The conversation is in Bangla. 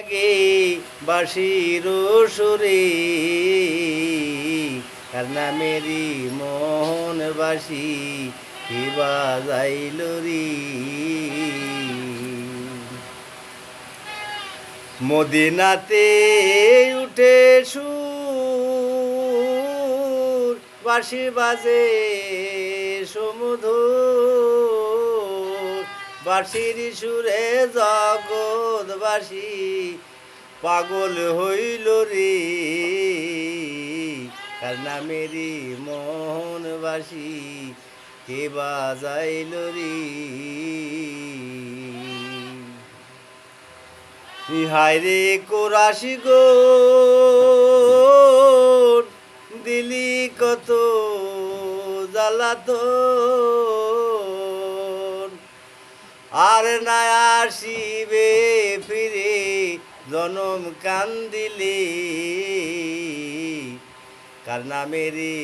গে বাঁশির সুরে কার নামেরি মোহন বাসি কি বাজাইল রে মদিনাতে উঠে সুর বাঁশি বাজে সমুধুর বাঁশির সুরে জগৎবাসী পাগল হইল রে কার নামেরি মোহন বাসি কে বাজাইল রে হায় রে কোরাশি গো দিলি কত জ্বালাতন আর না আসিবে ফিরে জনম কান্দিলে কার নামেরি